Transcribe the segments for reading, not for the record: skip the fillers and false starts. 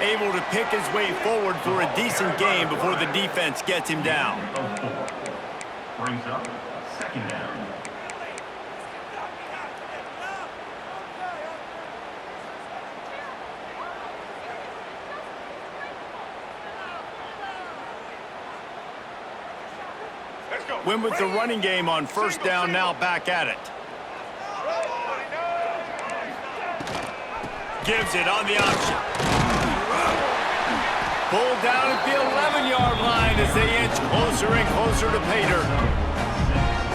able to pick his way forward for a decent game before the defense gets him down. Brings up second down. Went with the running game on first down, now back at it. Gives it on the option. Pulled down at the 11-yard line as they inch closer and closer to pay dirt.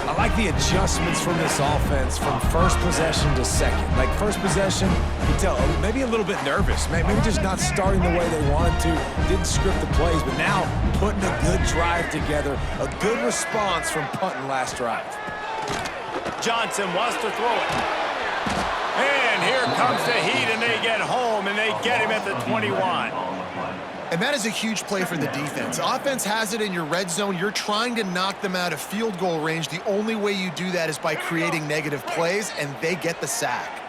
I like the adjustments from this offense from first possession to second. Like first possession, you can tell maybe a little bit nervous, maybe just not starting the way they wanted to, didn't script the plays, but now putting a good drive together, a good response from punting last drive. Johnson wants to throw it. And here comes the heat, and they get home, and they get him at the 21. And that is a huge play for the defense. Offense has it in your red zone. You're trying to knock them out of field goal range. The only way you do that is by creating negative plays, and they get the sack.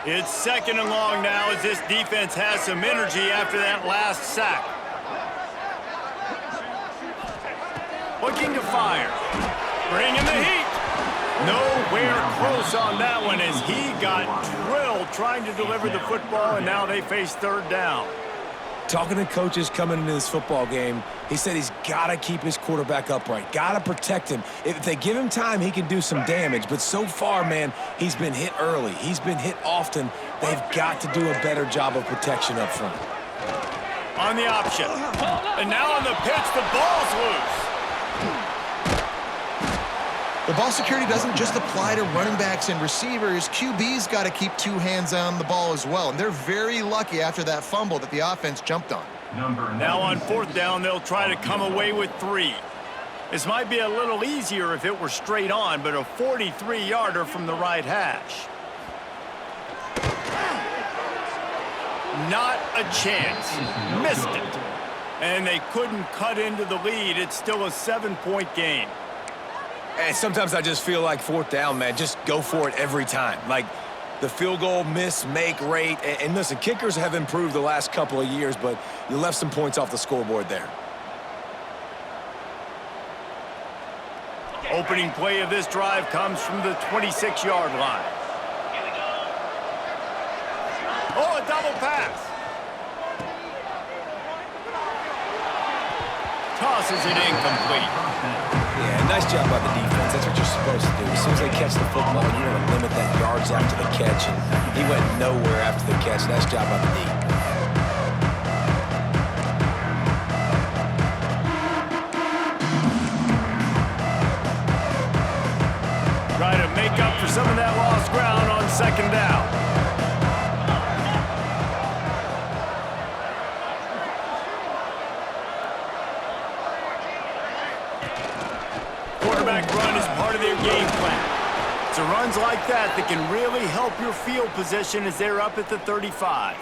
It's second and long now as this defense has some energy after that last sack. Looking to fire. Bringing the heat. Nowhere close on that one as he got drilled trying to deliver the football, and now they face third down. Talking to coaches coming into this football game, he said he's got to keep his quarterback upright, got to protect him. If they give him time, he can do some damage. But so far, man, he's been hit early. He's been hit often. They've got to do a better job of protection up front. On the option. And now on the pitch, the ball's loose. The ball security doesn't just apply to running backs and receivers. QB's got to keep two hands on the ball as well. And they're very lucky after that fumble that the offense jumped on. Now on fourth down, they'll try to come away with 3. This might be a little easier if it were straight on, but a 43-yarder from the right hash. Not a chance. Missed it. And they couldn't cut into the lead. It's still a 7-point game. And sometimes I just feel like fourth down, man, just go for it every time. Like the field goal miss-make rate. And listen, kickers have improved the last couple of years, but you left some points off the scoreboard there. Opening play of this drive comes from the 26-yard line. Oh, a double pass. Tosses it incomplete. Yeah, nice job by the defense. That's what you're supposed to do. As soon as they catch the football, you want to limit that yards after the catch. And he went nowhere after the catch. Nice job by the D. Try to make up for some of that lost ground on second down. Quarterback run is part of their game plan. It's runs like that that can really help your field position as they're up at the 35.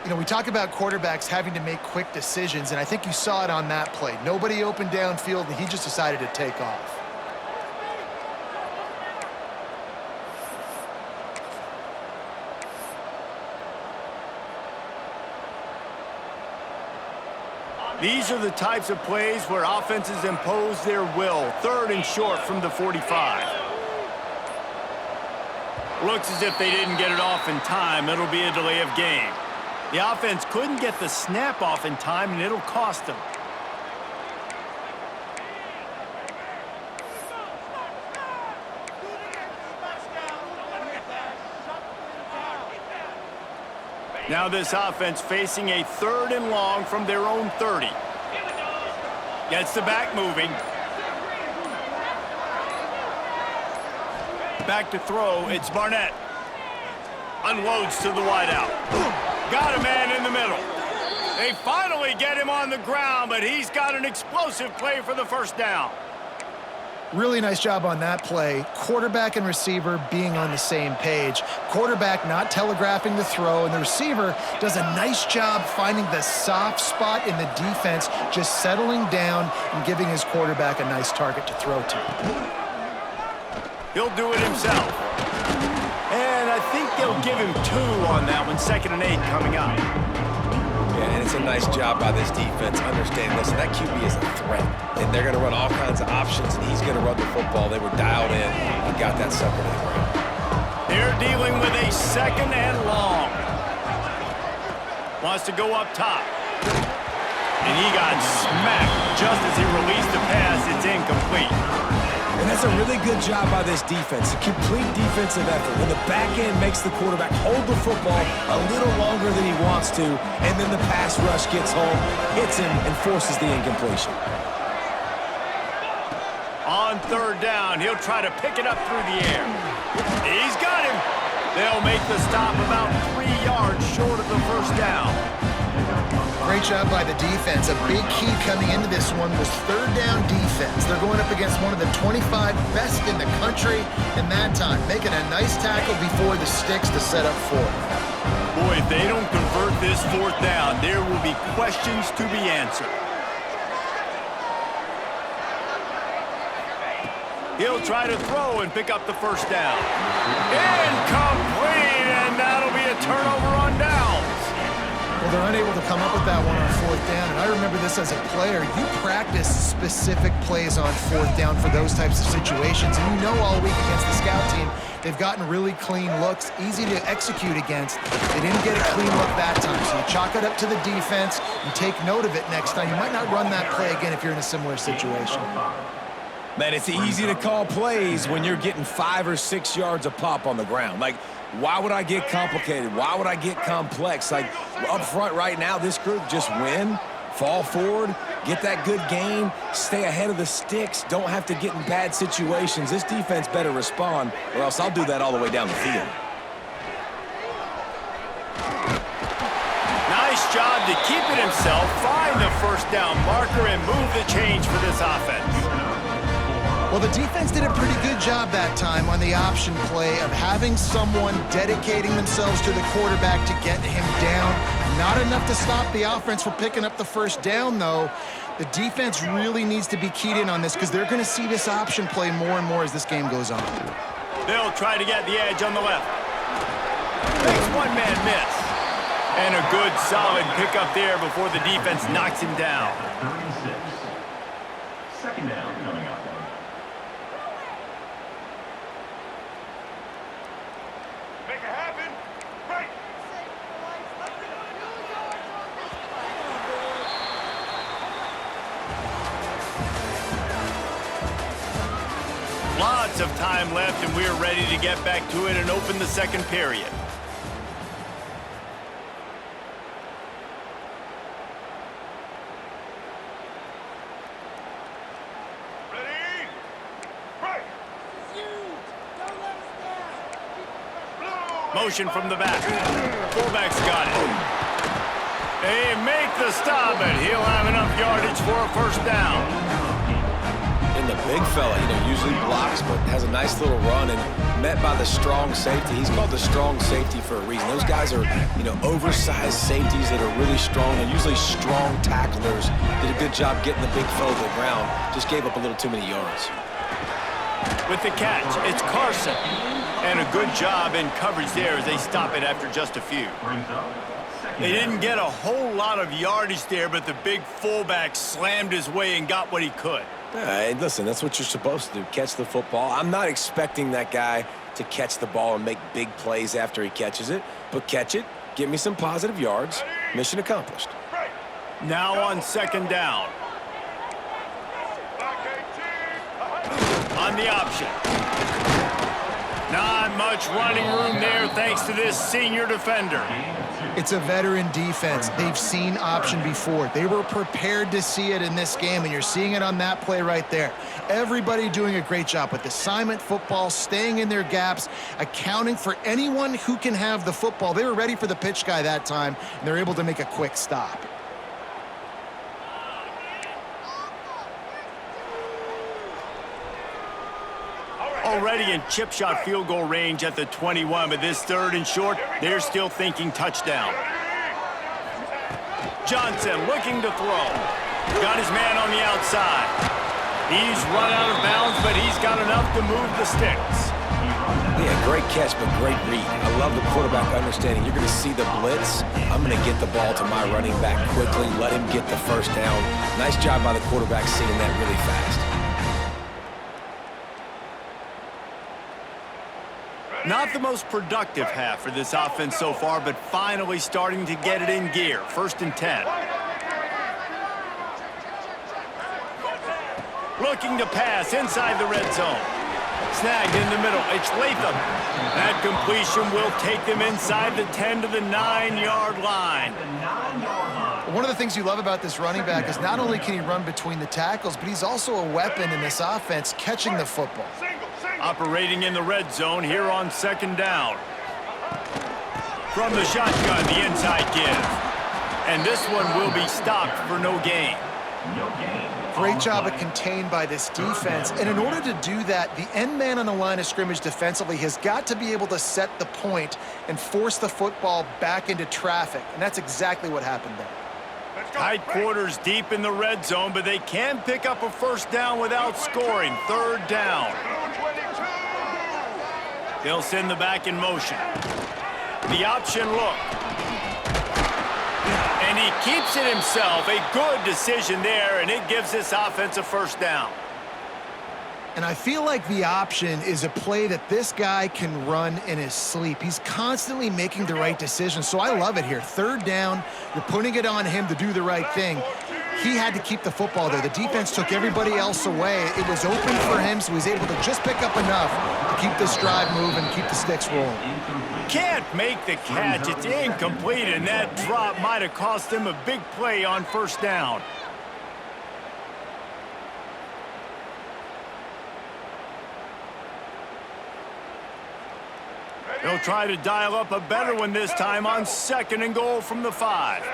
You know, we talk about quarterbacks having to make quick decisions, and I think you saw it on that play. Nobody opened downfield, and he just decided to take off. These are the types of plays where offenses impose their will. Third and short from the 45. Looks as if they didn't get it off in time. It'll be a delay of game. The offense couldn't get the snap off in time, and it'll cost them. Now this offense facing a third and long from their own 30. Gets the back moving. Back to throw, it's Barnett. Unloads to the wideout. Got a man in the middle. They finally get him on the ground, but he's got an explosive play for the first down. Really nice job on that play. Quarterback and receiver being on the same page. Quarterback not telegraphing the throw, and the receiver does a nice job finding the soft spot in the defense, just settling down and giving his quarterback a nice target to throw to. He'll do it himself. And I think they'll give him 2 on that one. 2nd and 8 coming up. Yeah, and it's a nice job by this defense understanding, listen, that QB is a threat, and they're going to run all kinds of options, and he's going to run the football. They were dialed in and got that sucker to the ground. They're dealing with a 2nd and long. Wants to go up top. And he got smacked just as he released the pass. It's incomplete. And that's a really good job by this defense, a complete defensive effort. When the back end makes the quarterback hold the football a little longer than he wants to, and then the pass rush gets home, hits him, and forces the incompletion. On 3rd down, he'll try to pick it up through the air. He's got him. They'll make the stop about 3 yards short of the 1st down. Great job by the defense. A big key coming into this one was 3rd down defense. They're going up against one of the 25 best in the country in that time, making a nice tackle before the sticks to set up 4th. Boy, if they don't convert this 4th down, there will be questions to be answered. He'll try to throw and pick up the 1st down. Incomplete, and that'll be a turnover on downs. Well, they're unable to come up with that one on 4th down, and I remember this as a player. You practice specific plays on 4th down for those types of situations, and you know all week against the scout team, they've gotten really clean looks, easy to execute against. They didn't get a clean look that time, so you chalk it up to the defense. You take note of it next time. You might not run that play again if you're in a similar situation. Man, it's easy to call plays when you're getting 5 or 6 yards a pop on the ground. Like, why would I get complicated? Why would I get complex? Like, up front right now, this group just win, fall forward, get that good gain, stay ahead of the sticks, don't have to get in bad situations. This defense better respond, or else I'll do that all the way down the field. Nice job to keep it himself, find the 1st down marker, and move the change for this offense. Well, the defense did a pretty good job that time on the option play of having someone dedicating themselves to the quarterback to get him down. Not enough to stop the offense from picking up the 1st down, though. The defense really needs to be keyed in on this because they're going to see this option play more and more as this game goes on. They'll try to get the edge on the left. Makes one-man miss. And a good, solid pickup there before the defense knocks him down. 36. 2nd down coming up. Lots of time left, and we're ready to get back to it and open the 2nd period. Ready? Right. Motion from the back. Fullback's got it. They make the stop, and he'll have enough yardage for a 1st down. And the big fella, usually blocks, but has a nice little run and met by the strong safety. He's called the strong safety for a reason. Those guys are, oversized safeties that are really strong and usually strong tacklers. Did a good job getting the big fella to the ground. Just gave up a little too many yards. With the catch, it's Carson. And a good job in coverage there as they stop it after just a few. They didn't get a whole lot of yardage there, but the big fullback slammed his way and got what he could. Hey, listen, that's what you're supposed to do, catch the football. I'm not expecting that guy to catch the ball and make big plays after he catches it, but catch it, get me some positive yards, mission accomplished. Now on 2nd down. On the option. Not much running room there thanks to this senior defender. It's a veteran defense. They've seen option before. They were prepared to see it in this game, and you're seeing it on that play right there. Everybody doing a great job with assignment football, staying in their gaps, accounting for anyone who can have the football. They were ready for the pitch guy that time, and they're able to make a quick stop. Already in chip shot field goal range at the 21, but this 3rd and short, they're still thinking touchdown. Johnson looking to throw. Got his man on the outside. He's run out of bounds, but he's got enough to move the sticks. Yeah, great catch, but great read. I love the quarterback understanding. You're going to see the blitz. I'm going to get the ball to my running back quickly, let him get the first down. Nice job by the quarterback seeing that really fast. Not the most productive half for this offense so far, but finally starting to get it in gear. 1st and 10. Looking to pass inside the red zone. Snagged in the middle. It's Latham. That completion will take them inside the 10 to the 9-yard line. One of the things you love about this running back is not only can he run between the tackles, but he's also a weapon in this offense catching the football. Operating in the red zone here on 2nd down. From the shotgun, the inside give. And this one will be stopped for no gain. Great job of contained by this defense. And in order to do that, the end man on the line of scrimmage defensively has got to be able to set the point and force the football back into traffic. And that's exactly what happened there. Tight quarters deep in the red zone, but they can pick up a 1st down without scoring. 3rd down. They'll send the back in motion. The option look. And he keeps it himself. A good decision there, and it gives this offense a 1st down. And I feel like the option is a play that this guy can run in his sleep. He's constantly making the right decision, so I love it here. 3rd down, you're putting it on him to do the right thing. He had to keep the football there. The defense took everybody else away. It was open for him, so he was able to just pick up enough to keep this drive moving, keep the sticks rolling. Can't make the catch. It's incomplete, and that drop might have cost him a big play on 1st down. They'll try to dial up a better one this time on 2nd and goal from the 5.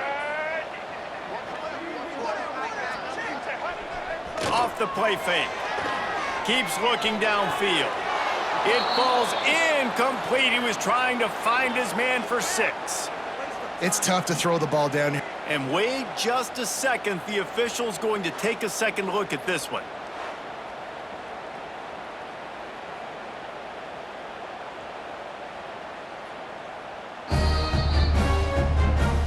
Off the play fake. Keeps looking downfield. It falls incomplete. He was trying to find his man for 6. It's tough to throw the ball down here. And wait just a second. The official's going to take a second look at this one.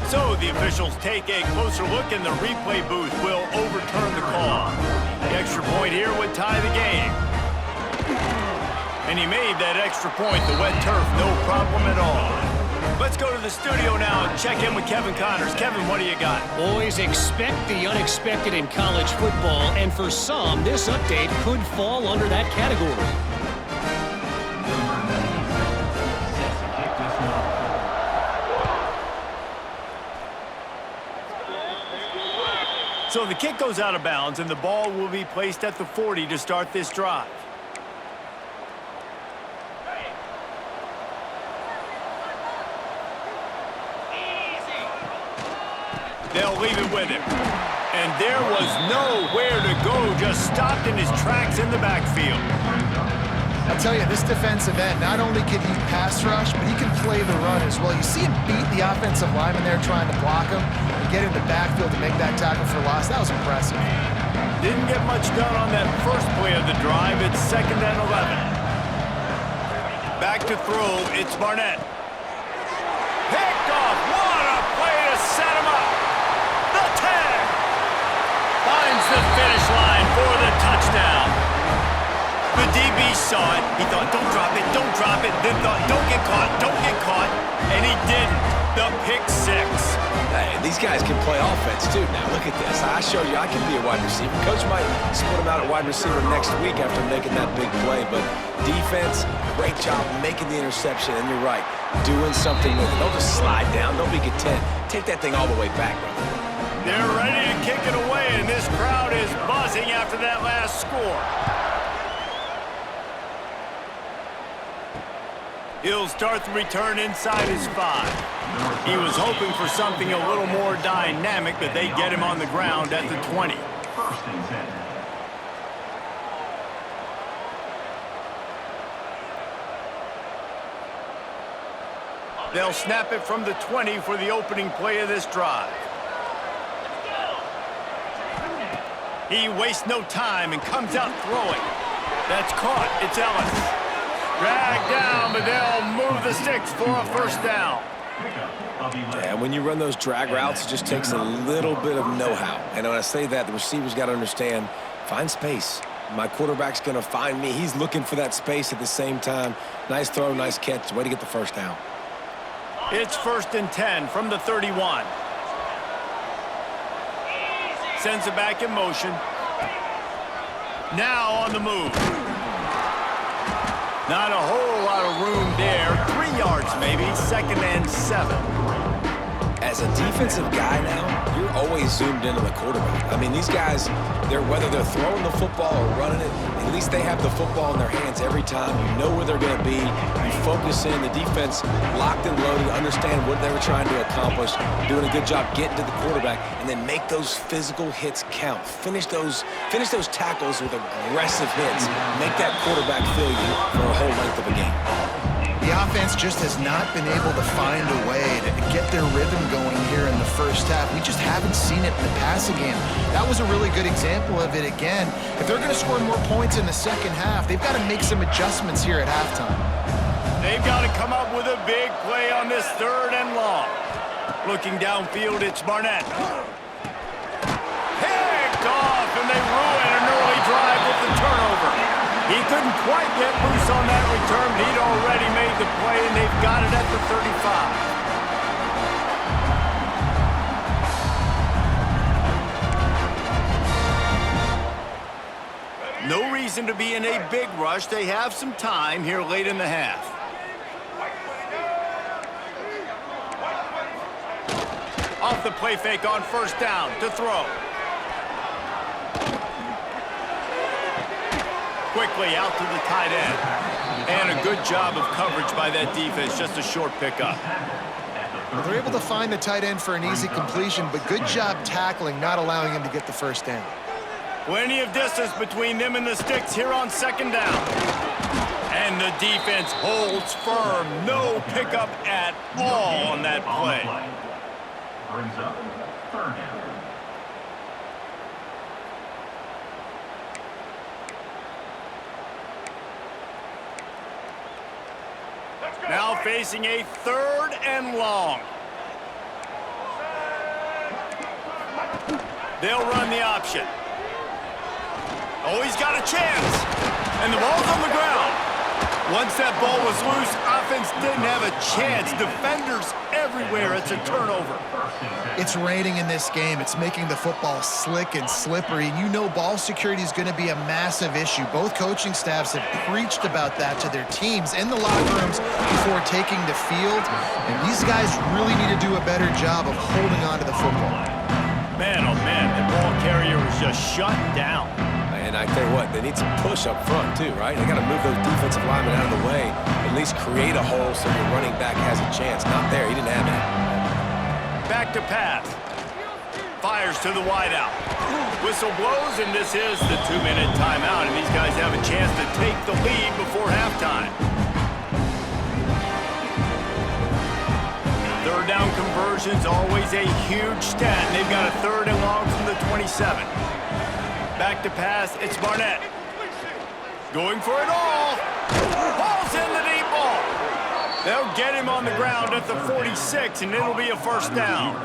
So the officials take a closer look, and the replay booth will overturn the call. The extra point here would tie the game. And he made that extra point. The wet turf, no problem at all. Let's go to the studio now and check in with Kevin Connors. Kevin, what do you got? Boys, expect the unexpected in college football, and for some, this update could fall under that category. So the kick goes out of bounds, and the ball will be placed at the 40 to start this drive. They'll leave it with him. And there was nowhere to go, just stopped in his tracks in the backfield. I'll tell you, this defensive end, not only can he pass rush, but he can play the run as well. You see him beat the offensive lineman there trying to block him and get in the backfield to make that tackle for loss. That was impressive. Didn't get much done on that first play of the drive. It's 2nd and 11. Back to throw, it's Barnett. Picked off, what a play to set him up. The 10. Finds the finish line for the touchdown. The DB saw it. He thought, don't drop it, don't drop it. Then thought, don't get caught, and he didn't. The pick 6. Hey, these guys can play offense, too. Now, look at this. I show you I can be a wide receiver. Coach might split him out at wide receiver next week after making that big play, but defense, great job making the interception, and you're right, doing something with it. Don't just slide down. Don't be content. Take that thing all the way back, brother. They're ready to kick it away, and this crowd is buzzing after that last score. He'll start the return inside his 5. He was hoping for something a little more dynamic, but they get him on the ground at the 20. 1st and 10. They'll snap it from the 20 for the opening play of this drive. He wastes no time and comes out throwing. That's caught. It's Ellis. Drag down, but they'll move the sticks for a first down. Yeah, when you run those drag routes, it just takes a little bit of know-how. And when I say that, the receiver's got to understand, find space. My quarterback's going to find me. He's looking for that space at the same time. Nice throw, nice catch. Way to get the first down. It's 1st and 10 from the 31. Sends it back in motion. Now on the move. Not a whole lot of room there. 3 yards maybe. 2nd and 7. As a defensive guy now, you're always zoomed in on the quarterback. I mean, these guys, whether they're throwing the football or running it, at least they have the football in their hands every time. You know where they're going to be. You focus in. The defense locked and loaded, understand what they were trying to accomplish, doing a good job getting to the quarterback, and then make those physical hits count. Finish those tackles with aggressive hits. Make that quarterback feel you for a whole length of a game. The offense just has not been able to find a way to get their rhythm going here in the first half. We just haven't seen it in the passing game. That was a really good example of it again. If they're going to score more points in the second half, they've got to make some adjustments here at halftime. They've got to come up with a big play on this 3rd and long. Looking downfield, it's Barnett. Picked off, and they ruin an early drive with the turnover. He couldn't quite get loose on that return, but he'd already made the play, and they've got it at the 35. No reason to be in a big rush. They have some time here late in the half. Off the play fake on 1st down to throw. Quickly out to the tight end. And a good job of coverage by that defense. Just a short pickup. Well, they're able to find the tight end for an easy completion, but good job tackling, not allowing him to get the first down. Plenty of distance between them and the sticks here on 2nd down. And the defense holds firm. No pickup at all on that play. Brings up 3rd down. Now facing a 3rd and long. They'll run the option. Oh, he's got a chance. And the ball's on the ground. Once that ball was loose, offense didn't have a chance. Defenders everywhere. It's a turnover. It's raining in this game. It's making the football slick and slippery. And you know ball security is going to be a massive issue. Both coaching staffs have preached about that to their teams in the locker rooms before taking the field. And these guys really need to do a better job of holding on to the football. Man, oh man, the ball carrier was just shut down. And I tell you what, they need some push up front too, right? They got to move those defensive linemen out of the way, at least create a hole so your running back has a chance. Not there, he didn't have it. Back to pass. Fires to the wideout. Whistle blows, and this is the 2-minute timeout, and these guys have a chance to take the lead before halftime. 3rd down conversion's always a huge stat, and they've got a 3rd and long from the 27. Back to pass, it's Barnett. Going for it all. Ball's in the deep ball. They'll get him on the ground at the 46, and it'll be a first down.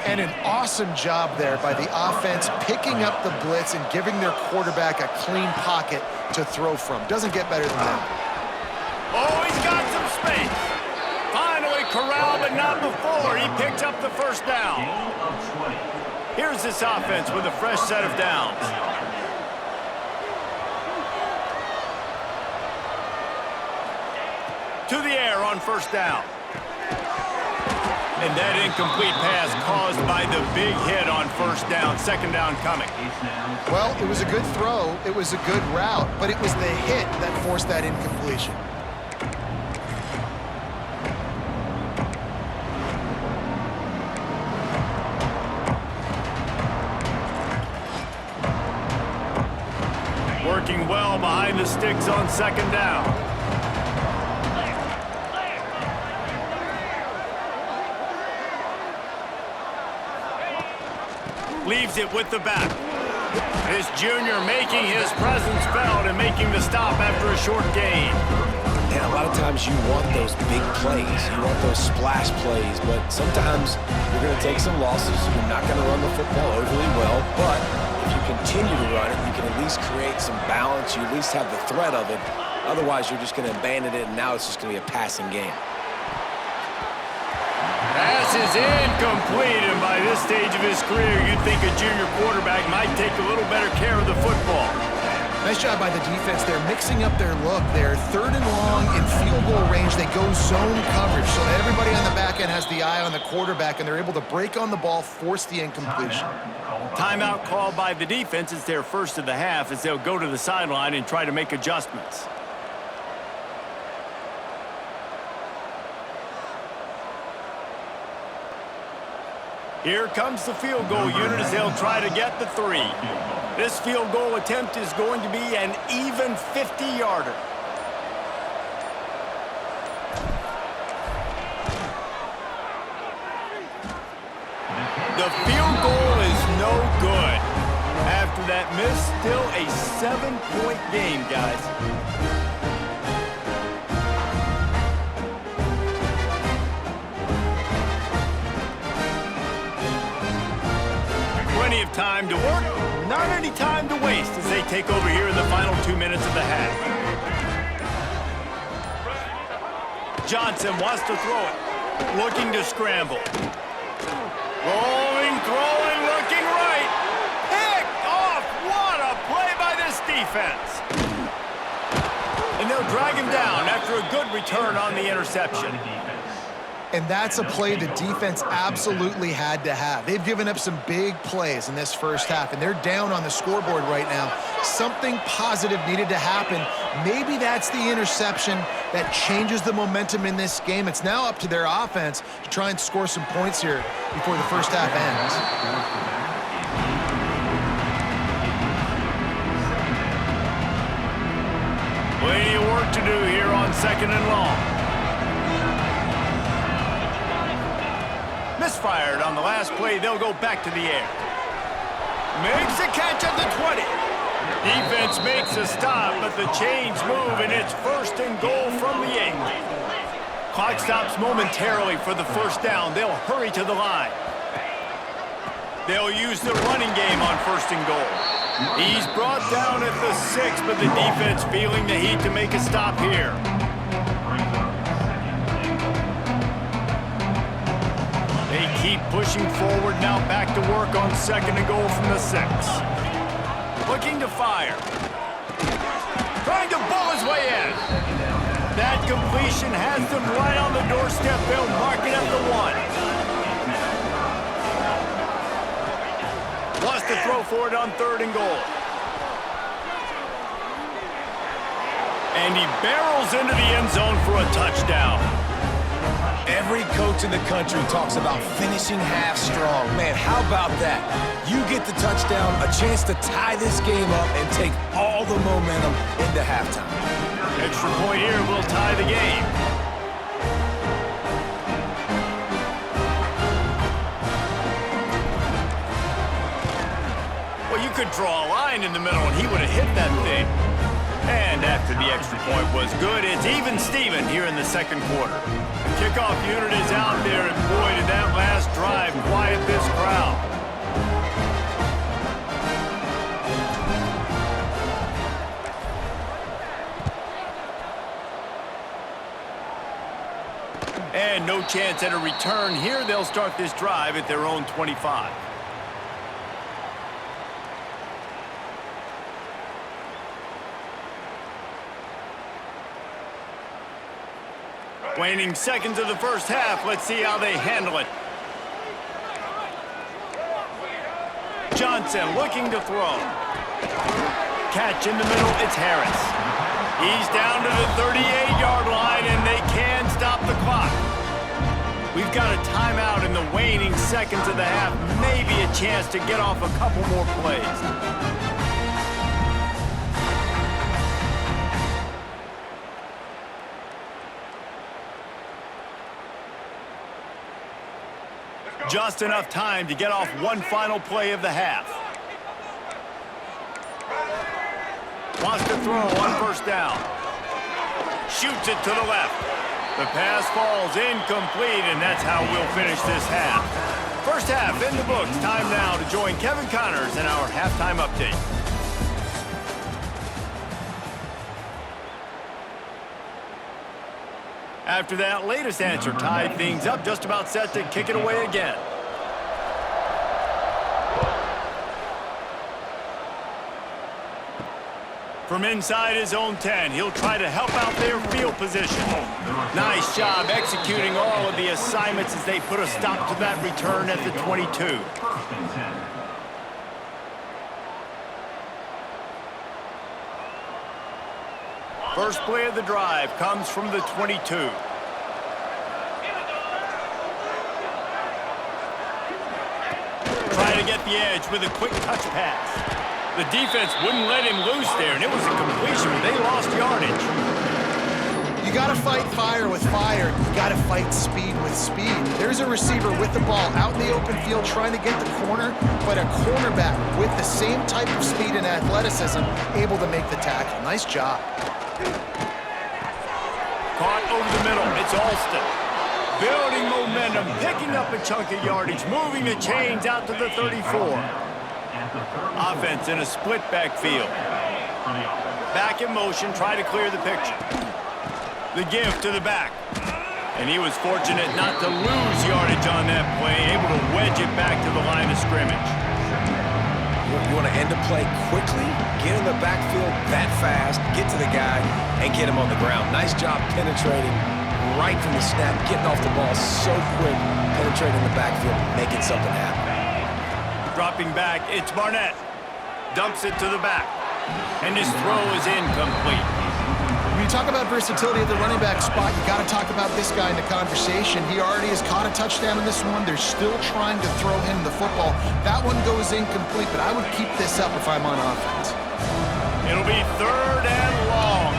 And an awesome job there by the offense picking up the blitz and giving their quarterback a clean pocket to throw from. Doesn't get better than that. Oh, he's got some space. Finally corralled, but not before. He picked up the first down. Here's this offense with a fresh set of downs. To the air on 1st down. And that incomplete pass caused by the big hit on 1st down. 2nd down coming. Well, it was a good throw. It was a good route, but it was the hit that forced that incompletion. Working well behind the sticks on 2nd down. Leaves it with the back. This junior making his presence felt and making the stop after a short gain. And a lot of times you want those big plays. You want those splash plays, but sometimes you're going to take some losses. You're not going to run the football overly well, but if you continue to run it, you can at least create some balance. You at least have the threat of it. Otherwise, you're just going to abandon it, and now it's just going to be a passing game. Pass is incomplete, and by this stage of his career, you'd think a junior quarterback might take a little better care of the football. Nice job by the defense. They're mixing up their look. They're 3rd and long in field goal range. They go zone coverage, so everybody on the back end has the eye on the quarterback, and they're able to break on the ball, force the incompletion. Timeout called by the defense. It's their first of the half as they'll go to the sideline and try to make adjustments. Here comes the field goal unit as they'll try to get the 3. This field goal attempt is going to be an even 50-yarder. The field goal is no good. After that miss, still a 7-point game, guys. Plenty of time to work, not any time to waste as they take over here in the final 2 minutes of the half. Johnson wants to throw it, looking to scramble. Rolling, throwing, looking right. Picked off. What a play by this defense. And they'll drag him down after a good return on the interception. And that's a play the defense absolutely had to have. They've given up some big plays in this first half, and they're down on the scoreboard right now. Something positive needed to happen. Maybe that's the interception that changes the momentum in this game. It's now up to their offense to try and score some points here before the first half ends. Plenty of work to do here on 2nd and long. Misfired on the last play. They'll go back to the air. Makes a catch at the 20. Defense makes a stop, but the chains move, and it's 1st and goal from the 8. Clock stops momentarily for the first down. They'll hurry to the line. They'll use the running game on 1st and goal. He's brought down at the 6, but the defense feeling the heat to make a stop here. They keep pushing forward now, back to work on 2nd and goal from the 6. Looking to fire. Trying to bull his way in. That completion has them right on the doorstep. They'll mark it at the 1. Wants to throw for it on 3rd and goal. And he barrels into the end zone for a touchdown. Every coach in the country talks about finishing half strong. Man, how about that? You get the touchdown, a chance to tie this game up and take all the momentum into halftime. Extra point here will tie the game. Well, you could draw a line in the middle and he would have hit that thing. And after the extra point was good, it's even Steven here in the 2nd quarter. The kickoff unit is out there, and boy, did that last drive quiet this crowd. And no chance at a return here. They'll start this drive at their own 25. Waning seconds of the first half. Let's see how they handle it. Johnson looking to throw. Catch in the middle. It's Harris. He's down to the 38-yard line, and they can stop the clock. We've got a timeout in the waning seconds of the half. Maybe a chance to get off a couple more plays. Just enough time to get off one final play of the half. Wants to throw on first down. Shoots it to the left. The pass falls incomplete, and that's how we'll finish this half. First half in the books. Time now to join Kevin Connors in our halftime update. After that latest answer tied things up, just about set to kick it away again. From inside his own 10, he'll try to help out their field position. Nice job executing all of the assignments as they put a stop to that return at the 22. First and 10. First play of the drive comes from the 22. Trying to get the edge with a quick touch pass. The defense wouldn't let him loose there, and it was a completion, but they lost yardage. You got to fight fire with fire. You got to fight speed with speed. There's a receiver with the ball out in the open field trying to get the corner, but a cornerback with the same type of speed and athleticism able to make the tackle. Nice job. Caught over the middle. It's Alston. Building momentum, picking up a chunk of yardage, moving the chains out to the 34. Offense in a split backfield. Back in motion, try to clear the picture. The give to the back. And he was fortunate not to lose yardage on that play, able to wedge it back to the line of scrimmage. You want to end a play quickly, get in the backfield that fast, get to the guy, and get him on the ground. Nice job penetrating right from the snap, getting off the ball so quick, penetrating the backfield, making something happen. Dropping back, it's Barnett. Dumps it to the back. And his throw is incomplete. When you talk about versatility at the running back spot, you got to talk about this guy in the conversation. He already has caught a touchdown in this one. They're still trying to throw him the football. That one goes incomplete, but I would keep this up if I'm on offense. It'll be third and long.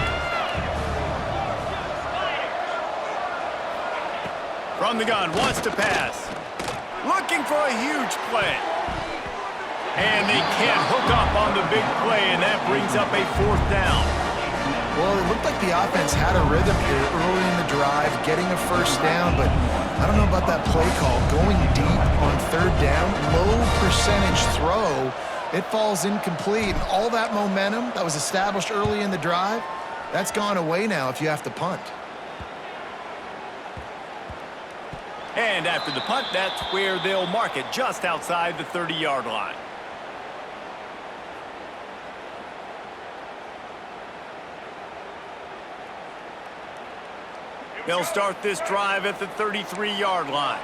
From the gun, wants to pass. Looking for a huge play. And they can't hook up on the big play, and that brings up a fourth down. Well, it looked like the offense had a rhythm here early in the drive, getting a first down, but I don't know about that play call. Going deep on third down, low percentage throw, it falls incomplete. And all that momentum that was established early in the drive, that's gone away now if you have to punt. And after the punt, that's where they'll mark it, just outside the 30-yard line. They'll start this drive at the 33-yard line.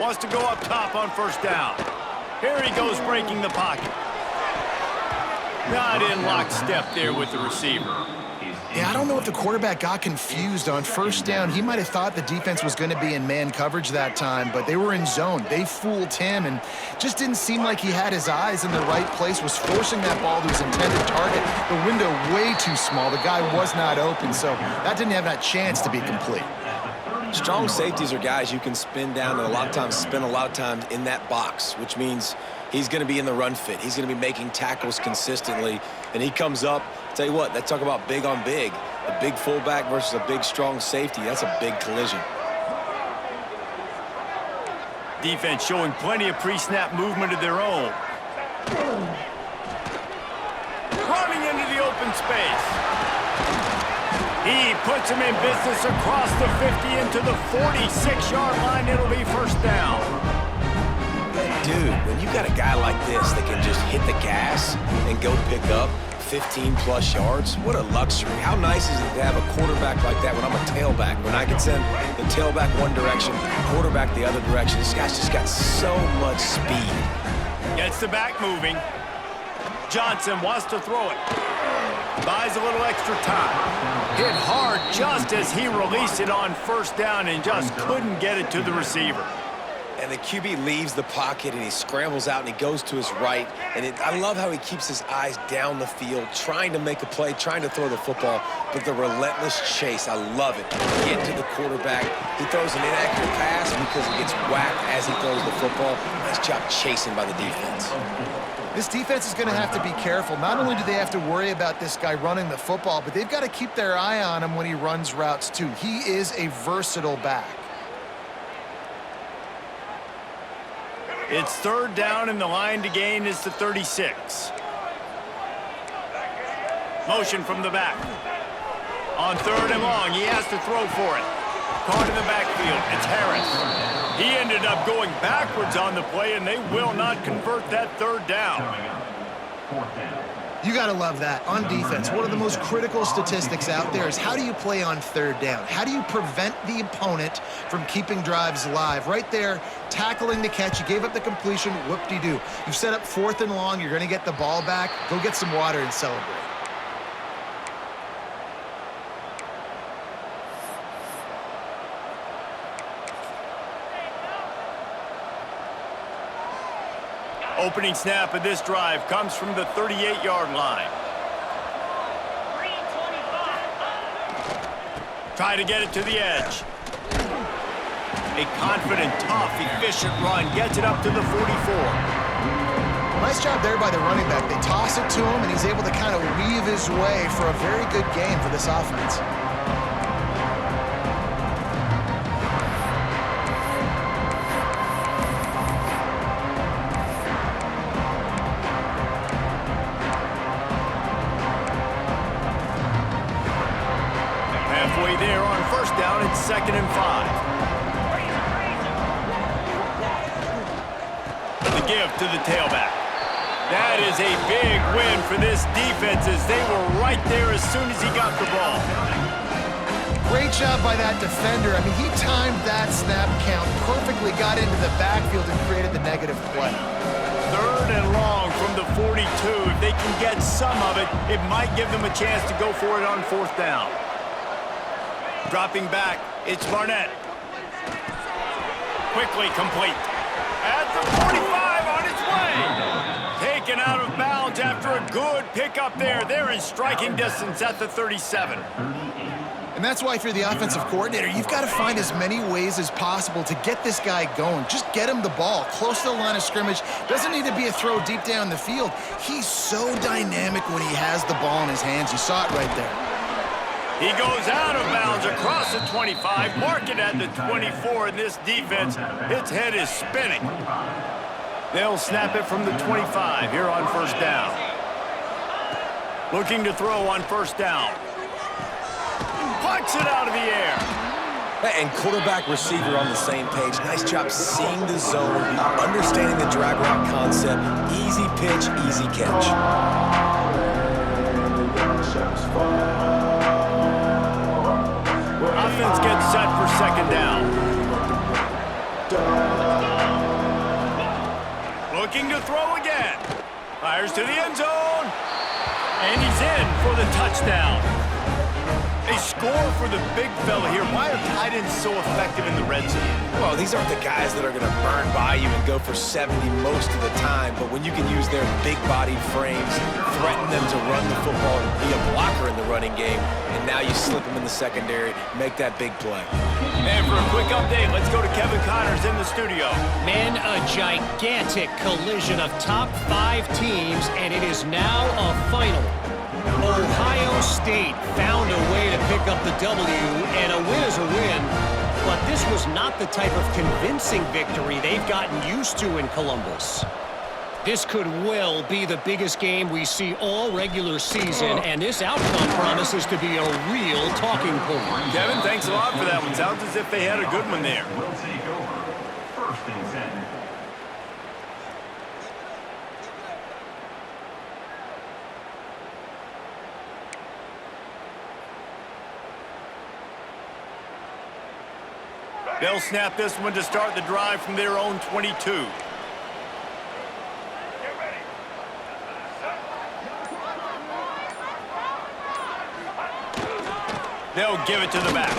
Wants to go up top on first down. Here he goes breaking the pocket. Not in lockstep there with the receiver. Yeah, I don't know if the quarterback got confused on first down. He might have thought the defense was going to be in man coverage that time, but they were in zone. They fooled him and just didn't seem like he had his eyes in the right place, was forcing that ball to his intended target. The window way too small. The guy was not open, so that didn't have that chance to be complete. Strong safeties are guys you can spin down and a lot of times spend a lot of time in that box, which means he's going to be in the run fit. He's going to be making tackles consistently, and he comes up. Tell you what, let's talk about big on big. A big fullback versus a big, strong safety. That's a big collision. Defense showing plenty of pre-snap movement of their own. Running into the open space. He puts him in business across the 50 into the 46-yard line. It'll be first down. Dude, when you got a guy like this that can just hit the gas and go pick up 15-plus yards, what a luxury. How nice is it to have a quarterback like that when I'm a tailback, when I can send the tailback one direction, quarterback the other direction. This guy's just got so much speed. Gets the back moving. Johnson wants to throw it. Buys a little extra time. Hit hard just as he released it on first down and just couldn't get it to the receiver. And the QB leaves the pocket, and he scrambles out, and he goes to his right. And I love how he keeps his eyes down the field, trying to make a play, trying to throw the football, but the relentless chase, I love it. Get to the quarterback. He throws an inaccurate pass because he gets whacked as he throws the football. Nice job chasing by the defense. This defense is going to have to be careful. Not only do they have to worry about this guy running the football, but they've got to keep their eye on him when he runs routes, too. He is a versatile back. It's third down, and the line to gain is the 36. Motion from the back. On third and long, he has to throw for it. Caught in the backfield, it's Harris. He ended up going backwards on the play, and they will not convert that third down. Fourth down. You got to love that. On defense, one of the most critical statistics out there is how do you play on third down? How do you prevent the opponent from keeping drives alive? Right there, tackling the catch. You gave up the completion. Whoop-de-doo. You've set up fourth and long. You're going to get the ball back. Go get some water and celebrate. Opening snap of this drive comes from the 38-yard line. Try to get it to the edge. A confident, tough, efficient run gets it up to the 44. Nice job there by the running back. They toss it to him, and he's able to kind of weave his way for a very good game for this offense. Halfway there on first down, it's 2nd and 5. The give to the tailback. That is a big win for this defense as they were right there as soon as he got the ball. Great job by that defender. I mean, he timed that snap count perfectly, got into the backfield and created the negative play. Third and long from the 42. If they can get some of it, it might give them a chance to go for it on fourth down. Dropping back, it's Barnett. Quickly complete. At the 45 on its way. Taken out of bounds after a good pickup there. They're in striking distance at the 37. And that's why if you're the offensive coordinator, you've got to find as many ways as possible to get this guy going. Just get him the ball close to the line of scrimmage. Doesn't need to be a throw deep down the field. He's so dynamic when he has the ball in his hands. You saw it right there. He goes out of bounds across the 25, mark it at the 24, and this defense, its head is spinning. They'll snap it from the 25 here on first down. Looking to throw on first down. Punts it out of the air. And quarterback receiver on the same page. Nice job seeing the zone, understanding the drag route concept. Easy pitch, easy catch. Offense gets set for second down. Looking to throw again. Fires to the end zone. And he's in for the touchdown. A score for the big fella here. Why are tight ends so effective in the red zone? Well, these aren't the guys that are going to burn by you and go for 70 most of the time, but when you can use their big-bodied frames, threaten them to run the football and be a blocker in the running game, and now you slip them in the secondary, make that big play. And for a quick update, let's go to Kevin Connors in the studio. Man, a gigantic collision of top 5 teams, and it is now a final. Ohio State found a way to pick up the W, and a win is a win. But this was not the type of convincing victory they've gotten used to in Columbus. This could well be the biggest game we see all regular season, and this outcome promises to be a real talking point. Kevin, thanks a lot for that one. Sounds as if they had a good one there. Will take over. First and 10. They'll snap this one to start the drive from their own 22. Get ready. They'll give it to the back.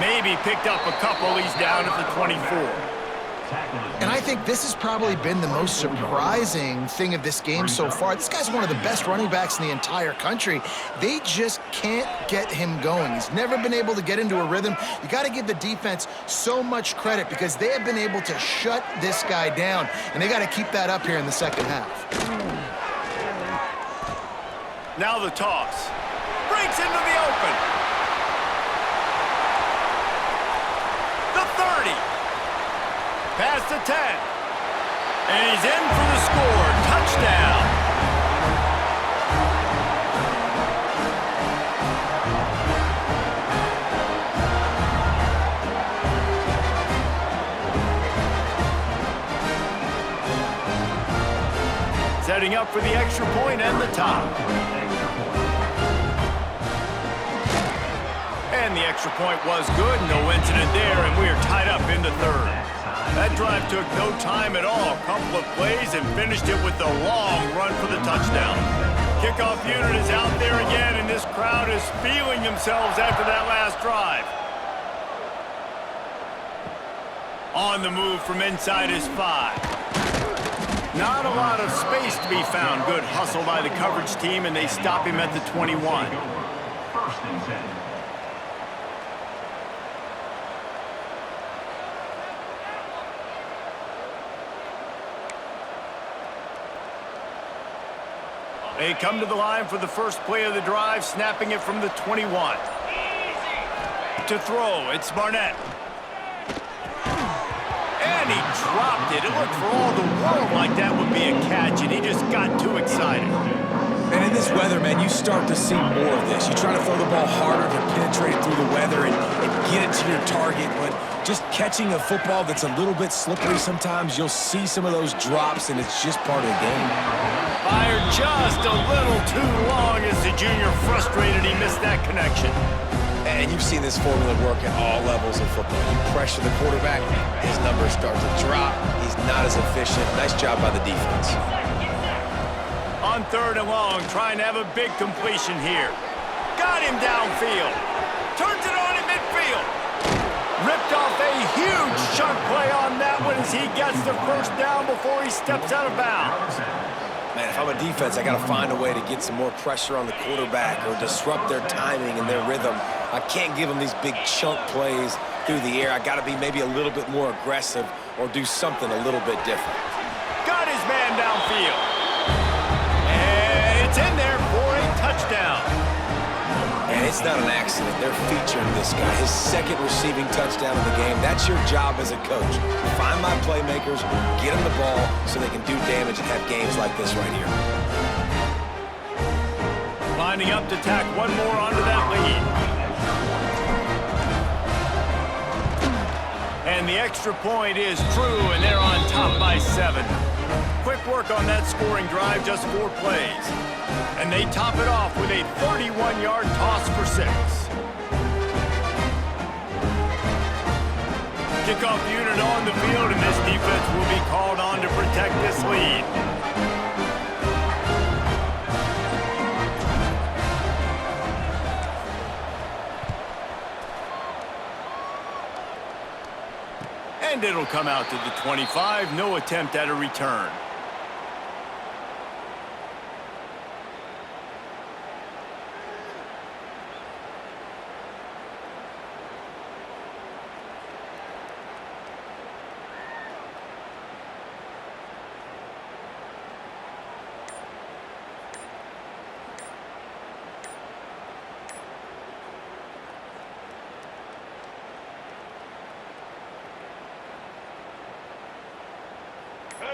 Maybe picked up a couple. He's down at the 24. And I think this has probably been the most surprising thing of this game so far. This guy's one of the best running backs in the entire country. They just can't get him going. He's never been able to get into a rhythm. You got to give the defense so much credit because they have been able to shut this guy down, and they got to keep that up here in the second half. Now the toss. Breaks into the open. The 30. Past the 10. And he's in for the score. Touchdown. Setting up for the extra point and the top. And the extra point was good. No incident there, and we are tied up in the third. That drive took no time at all. A couple of plays and finished it with a long run for the touchdown. Kickoff unit is out there again, and this crowd is feeling themselves after that last drive. On the move from inside his 5. Not a lot of space to be found. Good hustle by the coverage team, and they stop him at the 21. First and 10. They come to the line for the first play of the drive, snapping it from the 21. To throw, it's Barnett. And he dropped it. It looked for all the world like that would be a catch, and he just got too excited. And in this weather, man, you start to see more of this. You try to throw the ball harder to penetrate through the weather and get it to your target, but just catching a football that's a little bit slippery sometimes, you'll see some of those drops, and it's just part of the game. Fired just a little too long as the junior frustrated he missed that connection. And you've seen this formula work at all levels of football. You pressure the quarterback, his numbers start to drop. He's not as efficient. Nice job by the defense. On 3rd and long, trying to have a big completion here. Got him downfield. Turns it on in midfield. Ripped off a huge chunk play on that one as he gets the first down before he steps out of bounds. Man, if I'm a defense, I got to find a way to get some more pressure on the quarterback or disrupt their timing and their rhythm. I can't give them these big chunk plays through the air. I got to be maybe a little bit more aggressive or do something a little bit different. Got his man downfield. And it's in there for a touchdown. And it's not an accident. They're featuring this guy. His second receiving touchdown of the game. That's your job as a coach. Find my playmakers, get them the ball so they can do damage and have games like this right here. Lining up to tack one more onto that lead. And the extra point is true, and they're on top by 7. Quick work on that scoring drive, just 4 plays. And they top it off with a 31-yard toss for 6. Kickoff unit on the field, and this defense will be called on to protect this lead. And it'll come out to the 25. No attempt at a return.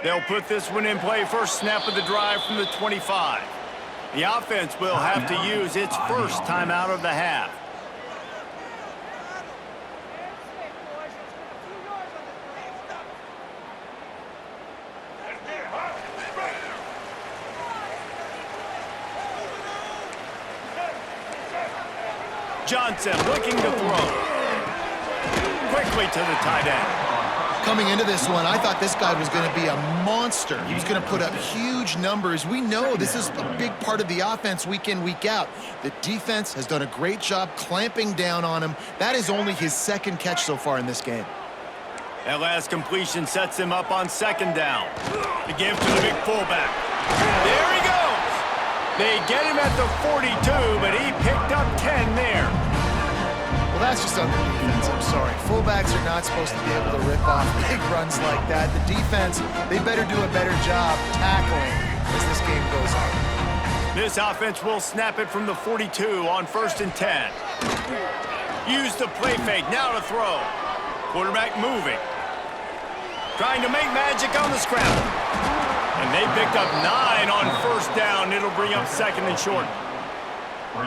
They'll put this one in play. First snap of the drive from the 25. The offense will have to use its first timeout of the half. Johnson looking to throw. Quickly to the tight end. Coming into this one, I thought this guy was going to be a monster. He was going to put up huge numbers. We know this is a big part of the offense week in, week out. The defense has done a great job clamping down on him. That is only his second catch so far in this game. That last completion sets him up on second down. The give to the big fullback. There he goes. They get him at the 42, but he picked up 10 there. Well, that's just on the defense. I'm sorry. Fullbacks are not supposed to be able to rip off big runs like that. The defense, they better do a better job tackling as this game goes on. This offense will snap it from the 42 on 1st and 10. Use the play fake. Now to throw. Quarterback moving. Trying to make magic on the scramble. And they picked up 9 on 1st down. It'll bring up 2nd and short.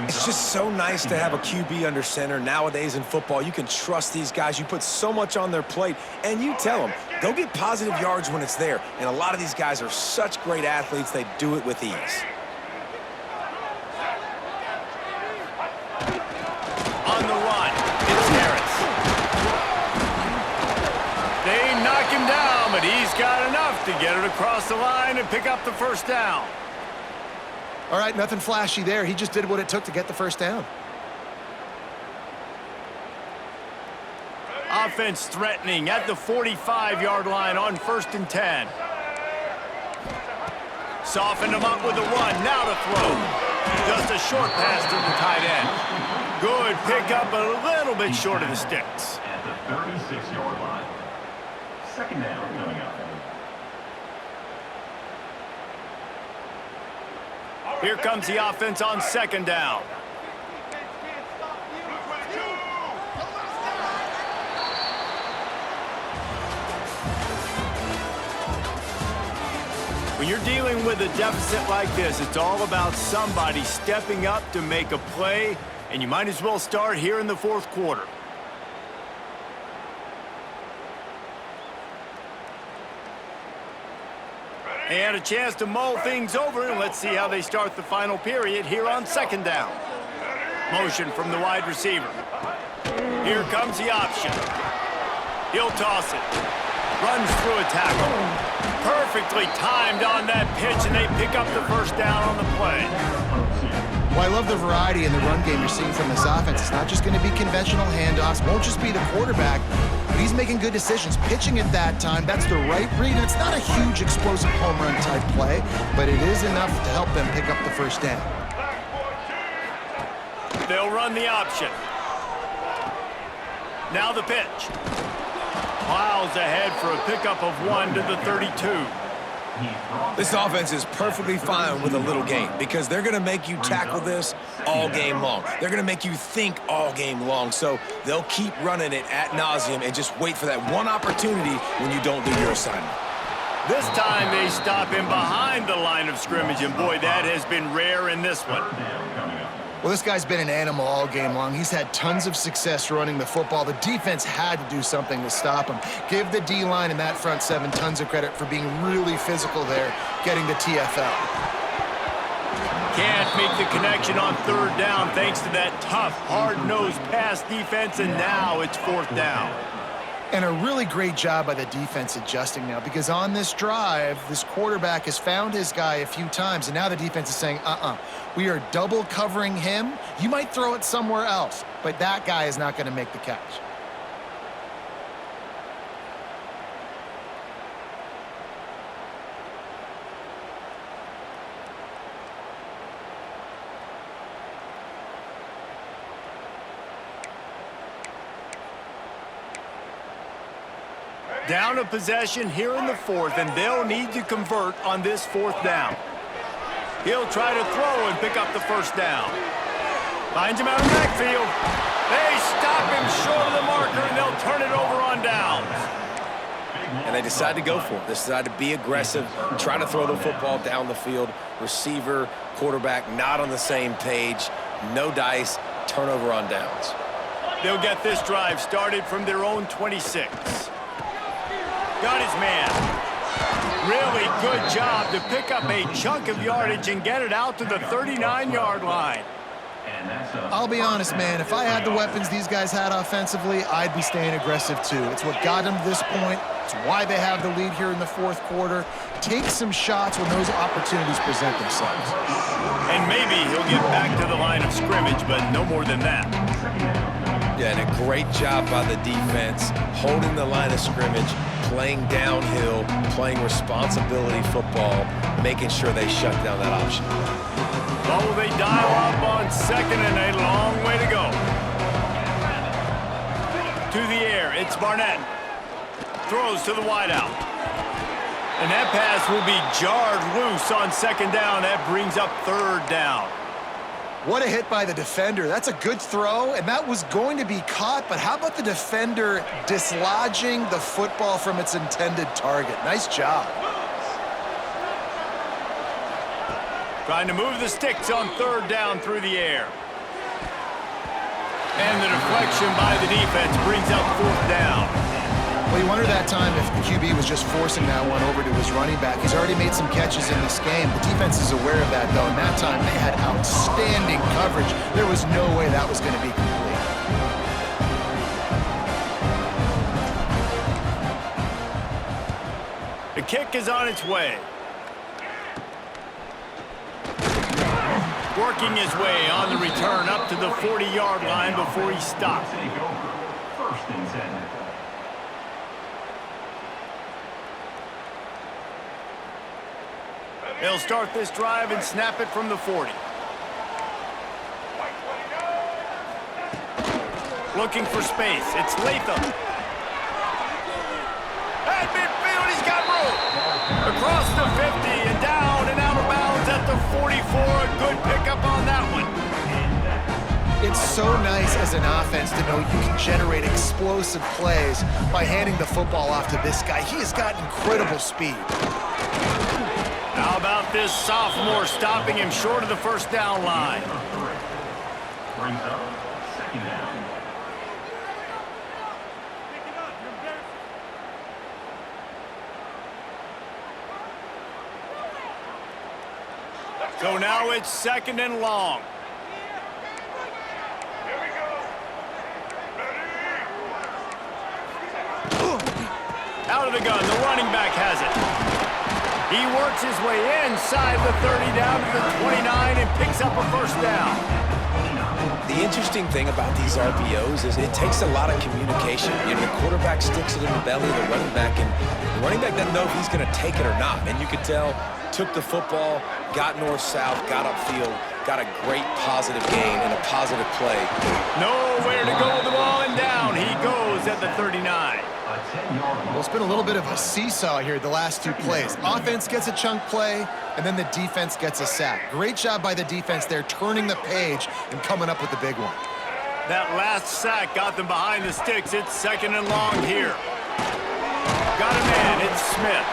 It's just so nice to have a QB under center. Nowadays in football, you can trust these guys. You put so much on their plate, and you tell them, go get positive yards when it's there. And a lot of these guys are such great athletes, they do it with ease. On the run, it's Harris. They knock him down, but he's got enough to get it across the line and pick up the 1st down. All right, nothing flashy there. He just did what it took to get the 1st down. Offense threatening at the 45-yard line on 1st and 10. Softened him up with the run. Now to throw. Just a short pass to the tight end. Good pickup, but a little bit short of the sticks. At the 36-yard line. 2nd down coming up. Here comes the offense on 2nd down. When you're dealing with a deficit like this, it's all about somebody stepping up to make a play, and you might as well start here in the 4th quarter. They had a chance to mull things over, and let's see how they start the final period here on 2nd down. Motion from the wide receiver. Here comes the option. He'll toss it. Runs through a tackle. Perfectly timed on that pitch, and they pick up the 1st down on the play. Well, I love the variety in the run game you're seeing from this offense. It's not just going to be conventional handoffs. Won't just be the quarterback, but he's making good decisions. Pitching at that time, that's the right read. And it's not a huge explosive home run type play, but it is enough to help them pick up the 1st down. They'll run the option. Now the pitch. Plows ahead for a pickup of 1 to the 32. This offense is perfectly fine with a little gain because they're going to make you tackle this all game long. They're going to make you think all game long. So they'll keep running it ad nauseum and just wait for that one opportunity when you don't do your assignment. This time they stop him behind the line of scrimmage, and boy, that has been rare in this one. Well, this guy's been an animal all game long. He's had tons of success running the football. The defense had to do something to stop him. Give the D-line and that front 7 tons of credit for being really physical there, getting the TFL. Can't make the connection on 3rd down thanks to that tough, hard-nosed pass defense, and now it's 4th down. And a really great job by the defense adjusting now, because on this drive, this quarterback has found his guy a few times, and now the defense is saying, we are double covering him. You might throw it somewhere else, but that guy is not going to make the catch. Down a possession here in the 4th, and they'll need to convert on this 4th down. He'll try to throw and pick up the 1st down. Finds him out of the backfield. They stop him short of the marker, and they'll turn it over on downs. And they decide to go for it. They decide to be aggressive, try to throw the football down the field. Receiver, quarterback, not on the same page. No dice, turnover on downs. They'll get this drive started from their own 26. Got his man. Really good job to pick up a chunk of yardage and get it out to the 39-yard line. I'll be honest, man. If I had the weapons these guys had offensively, I'd be staying aggressive too. It's what got them to this point. It's why they have the lead here in the 4th quarter. Take some shots when those opportunities present themselves. And maybe he'll get back to the line of scrimmage, but no more than that. Yeah, and a great job by the defense, holding the line of scrimmage, playing downhill, playing responsibility football, making sure they shut down that option. Oh, they dial up on second and a long way to go. To the air, it's Barnett. Throws to the wideout. And that pass will be jarred loose on second down. That brings up third down. What a hit by the defender. That's a good throw, and that was going to be caught, but how about the defender dislodging the football from its intended target? Nice job. Trying to move the sticks on third down through the air. And the deflection by the defense brings up fourth down. Well, you wonder that time if the QB was just forcing that one over to his running back. He's already made some catches in this game. The defense is aware of that, though, and that time they had outstanding coverage. There was no way that was going to be complete. The kick is on its way. Working his way on the return up to the 40-yard line before he stops. Take over. First and 10. They'll start this drive and snap it from the 40. Looking for space. It's Latham. At midfield, he's got room. Across the 50 and down and out of bounds at the 44. A good pickup on that one. It's so nice as an offense to know you can generate explosive plays by handing the football off to this guy. He has got incredible speed. How about this sophomore stopping him short of the first down line? Brings up second down. So now it's second and long. Here we go. Ready? Out of the gun, the running back has it. He works his way inside the 30 down to the 29 and picks up a first down. The interesting thing about these RPOs is it takes a lot of communication. You know, the quarterback sticks it in the belly of the running back, and the running back doesn't know if he's going to take it or not. And you could tell, took the football, got north-south, got upfield, got a great positive gain and a positive play. Nowhere to go with the ball, and down he goes at the 39. Well, it's been a little bit of a seesaw here the last two plays. Offense gets a chunk play, and then the defense gets a sack. Great job by the defense there, turning the page and coming up with the big one. That last sack got them behind the sticks. It's second and long here. Got a man, it's Smith.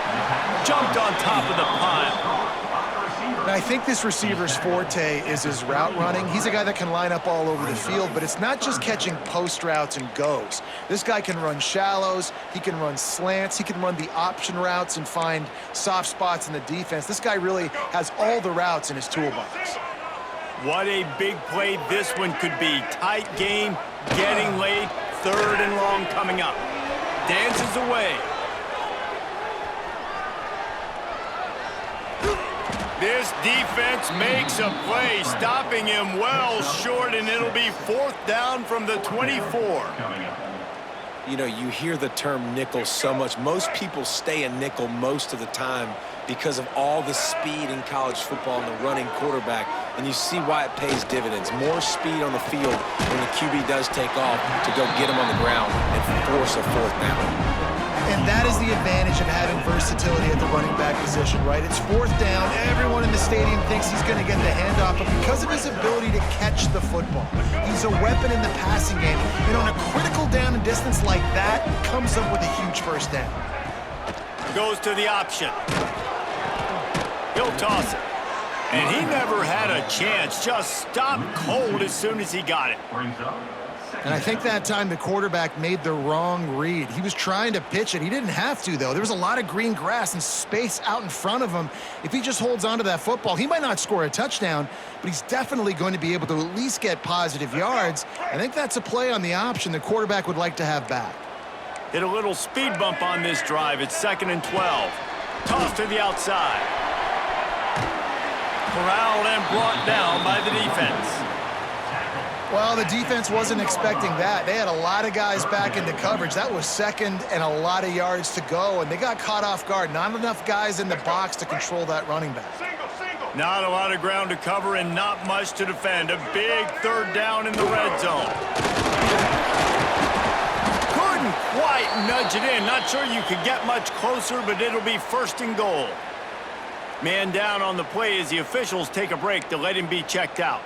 Jumped on top of the pile. Now, I think this receiver's forte is his route running. He's a guy that can line up all over the field, but it's not just catching post routes and goes. This guy can run shallows, he can run slants, he can run the option routes and find soft spots in the defense. This guy really has all the routes in his toolbox. What a big play this one could be. Tight game, getting late, third and long coming up. Dances away. This defense makes a play, stopping him well short, and it'll be fourth down from the 24. You know, you hear the term nickel so much. Most people stay in nickel most of the time because of all the speed in college football and the running quarterback, and you see why it pays dividends. More speed on the field when the QB does take off to go get him on the ground and force a fourth down. And that is the advantage of having versatility at the running back position, right? It's fourth down. Everyone in the stadium thinks he's going to get the handoff, but because of his ability to catch the football, he's a weapon in the passing game. And on a critical down and distance like that, comes up with a huge first down. Goes to the option. He'll toss it. And he never had a chance. Just stopped cold as soon as he got it. And I think that time the quarterback made the wrong read. He was trying to pitch it. He didn't have to, though. There was a lot of green grass and space out in front of him. If he just holds on to that football, he might not score a touchdown, but he's definitely going to be able to at least get positive yards. I think that's a play on the option the quarterback would like to have back. Hit a little speed bump on this drive. It's second and 12. Toss to the outside. Corralled and brought down by the defense. Well, the defense wasn't expecting that. They had a lot of guys back into coverage. That was second and a lot of yards to go, and they got caught off guard. Not enough guys in the box to control that running back. Not a lot of ground to cover and not much to defend. A big third down in the red zone. Couldn't quite nudge it in. Not sure you could get much closer, but it'll be first and goal. Man down on the play as the officials take a break to let him be checked out.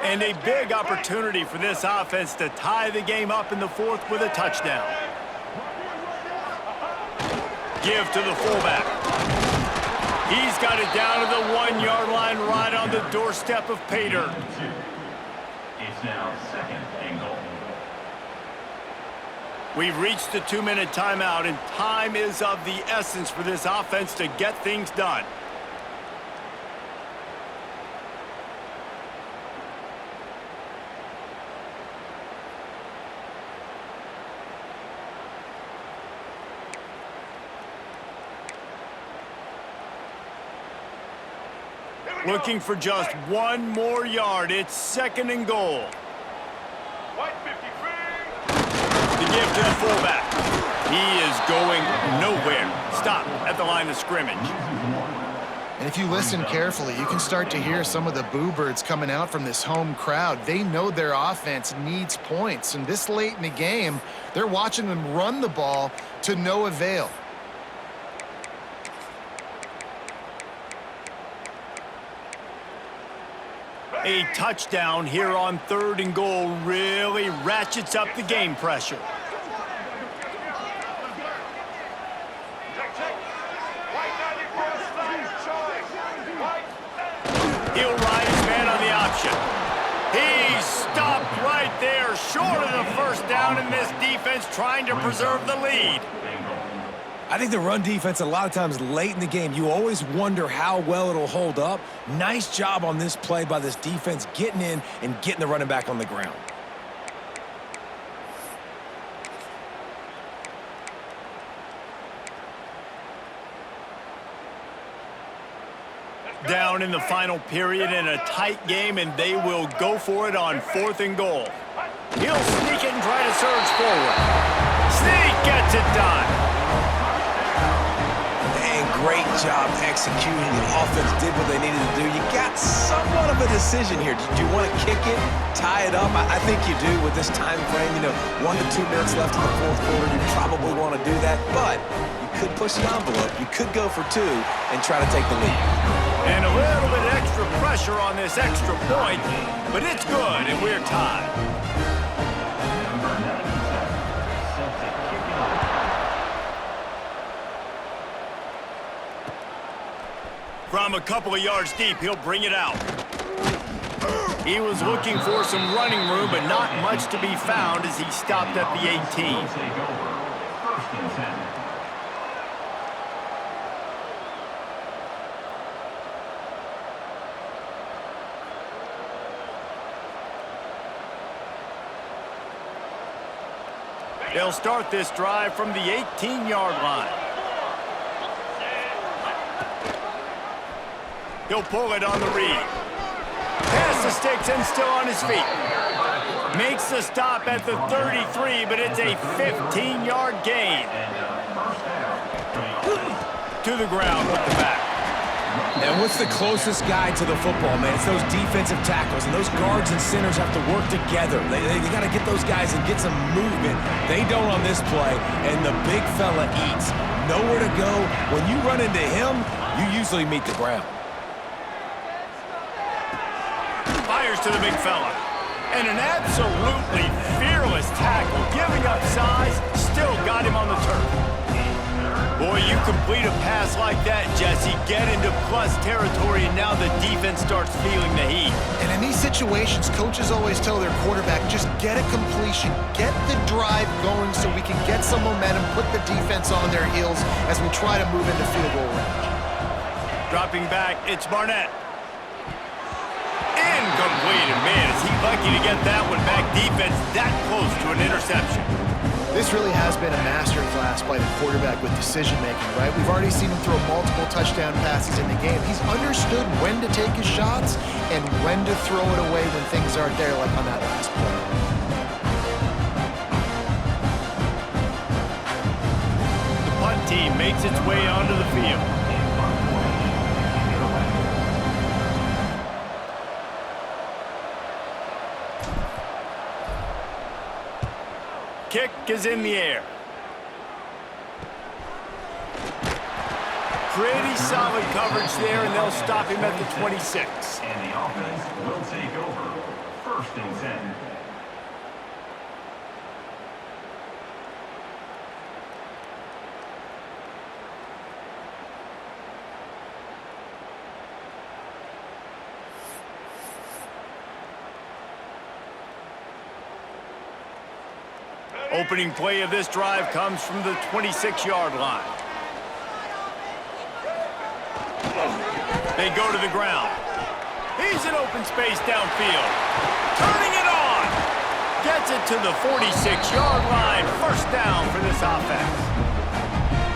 And a big opportunity for this offense to tie the game up in the fourth with a touchdown. Give to the fullback. He's got it down to the 1-yard line right on the doorstep of pay dirt. It's now second and goal. We've reached the 2-minute timeout, and time is of the essence for this offense to get things done. Looking for just one more yard. It's second and goal. White 53. The give to the fullback. He is going nowhere. Stop at the line of scrimmage. And if you listen carefully, you can start to hear some of the boo birds coming out from this home crowd. They know their offense needs points, and this late in the game, they're watching them run the ball to no avail. A touchdown here on third and goal really ratchets up the game pressure. He'll ride his man on the option. He stopped right there, short of the first down, in this defense trying to preserve the lead. I think the run defense, a lot of times late in the game, you always wonder how well it'll hold up. Nice job on this play by this defense, getting in and getting the running back on the ground. Down in the final period in a tight game, and they will go for it on fourth and goal. He'll sneak it and try to surge forward. Sneak gets it done. Great job executing. The offense did what they needed to do. You got somewhat of a decision here. Do you want to kick it, tie it up? I think you do with this time frame. 1 to 2 minutes left in the fourth quarter. You probably want to do that, but you could push the envelope. You could go for 2 and try to take the lead. And a little bit extra pressure on this extra point, but it's good, and we're tied. From a couple of yards deep, he'll bring it out. He was looking for some running room, but not much to be found as he stopped at the 18. They'll start this drive from the 18-yard line. He'll pull it on the read. Pass the sticks and still on his feet. Makes the stop at the 33, but it's a 15-yard gain. To the ground with the back. And what's the closest guy to the football, man? It's those defensive tackles, and those guards and centers have to work together. They got to get those guys and get some movement. They don't on this play, and the big fella eats. Nowhere to go. When you run into him, you usually meet the ground. Fires to the big fella. And an absolutely fearless tackle, giving up size, still got him on the turf. Boy, you complete a pass like that, Jesse, get into plus territory, and now the defense starts feeling the heat. And in these situations, coaches always tell their quarterback, just get a completion, get the drive going so we can get some momentum, put the defense on their heels as we try to move into field goal range. Dropping back, it's Barnett. Incomplete, and man, is he lucky to get that one back. Defense that close to an interception. This really has been a masterclass by the quarterback with decision-making, right? We've already seen him throw multiple touchdown passes in the game. He's understood when to take his shots and when to throw it away when things aren't there, like on that last play. The punt team makes its way onto the field. Kick is in the air. Pretty solid coverage there, and they'll stop him at the 26. And the offense will take over. 1st and 10. Opening play of this drive comes from the 26-yard line. They go to the ground. He's in open space downfield. Turning it on. Gets it to the 46-yard line. 1st down for this offense.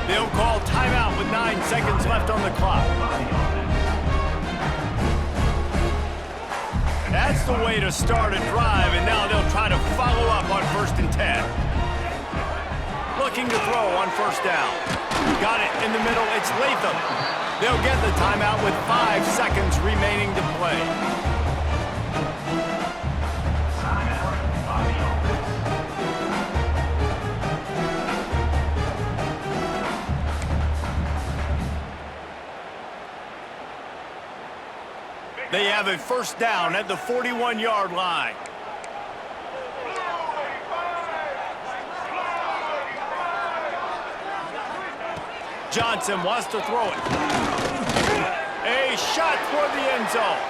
They'll call timeout with 9 seconds left on the clock. That's the way to start a drive, and now they'll try to follow up on 1st and 10. Looking to throw on 1st down. Got it in the middle. It's Latham. They'll get the timeout with 5 seconds remaining to play. Timeout by the offense. They have a 1st down at the 41-yard line. Johnson wants to throw it. A shot toward the end zone.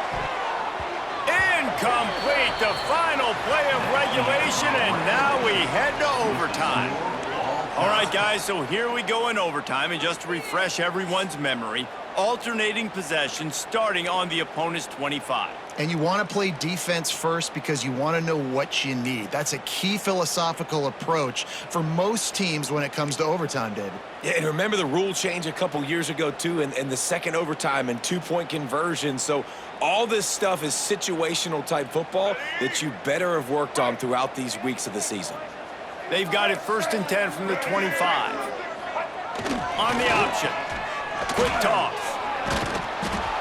Incomplete. The final play of regulation, and now we head to overtime. All right, guys, so here we go in overtime, and just to refresh everyone's memory, alternating possession starting on the opponent's 25. And you want to play defense first because you want to know what you need. That's a key philosophical approach for most teams when it comes to overtime, David. Yeah, and remember the rule change a couple years ago, too, and the second overtime and 2-point conversion. So all this stuff is situational type football that you better have worked on throughout these weeks of the season. They've got it 1st and 10 from the 25. On the option. Quick toss.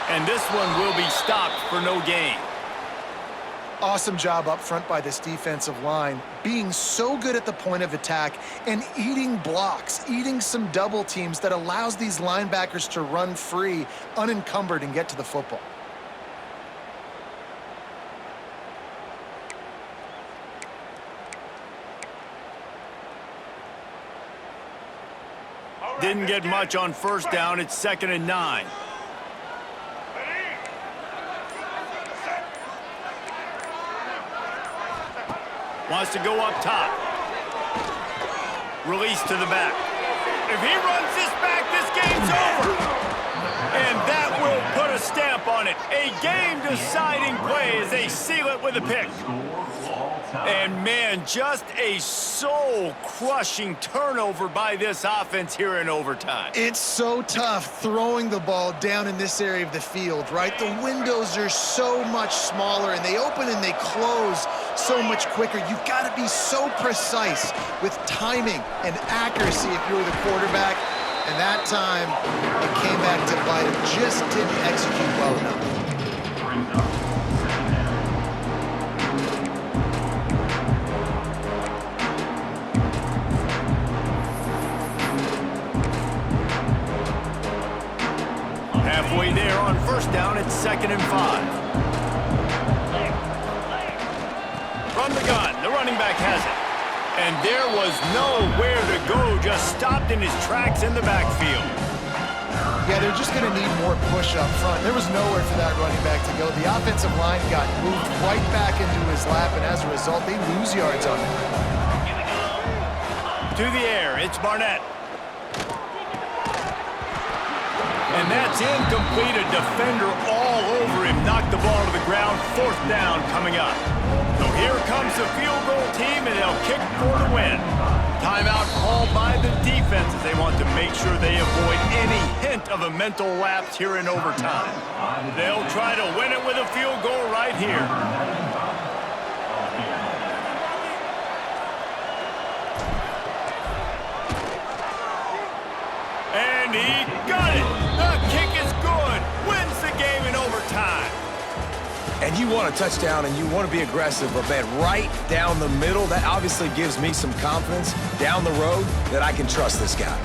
And this one will be stopped for no gain. Awesome job up front by this defensive line, being so good at the point of attack and eating blocks, eating some double teams that allows these linebackers to run free, unencumbered, and get to the football. Didn't get much on 1st down. It's 2nd and 9. Wants to go up top. Release to the back. If he runs this back, this game's over. And that will put a stamp on it. A game-deciding play as they seal it with a pick. And, man, just a soul-crushing turnover by this offense here in overtime. It's so tough throwing the ball down in this area of the field, right? The windows are so much smaller, and they open and they close so much quicker. You've got to be so precise with timing and accuracy if you're the quarterback. And that time, it came back to bite him. Just didn't execute well enough. Halfway there on 1st down, it's 2nd and 5. From the gun, the running back has it. And there was nowhere to go, just stopped in his tracks in the backfield. Yeah, they're just going to need more push up front. There was nowhere for that running back to go. The offensive line got moved right back into his lap, and as a result, they lose yards on it. To the air, it's Barnett. And that's incomplete. A defender all over him. Knocked the ball to the ground. 4th down coming up. So here comes the field goal team, and they'll kick for the win. Timeout called by the defense as they want to make sure they avoid any hint of a mental lapse here in overtime. They'll try to win it with a field goal right here. And he got it. The kick is good. Wins the game in overtime. And you want a touchdown and you want to be aggressive, but man, right down the middle, that obviously gives me some confidence down the road that I can trust this guy.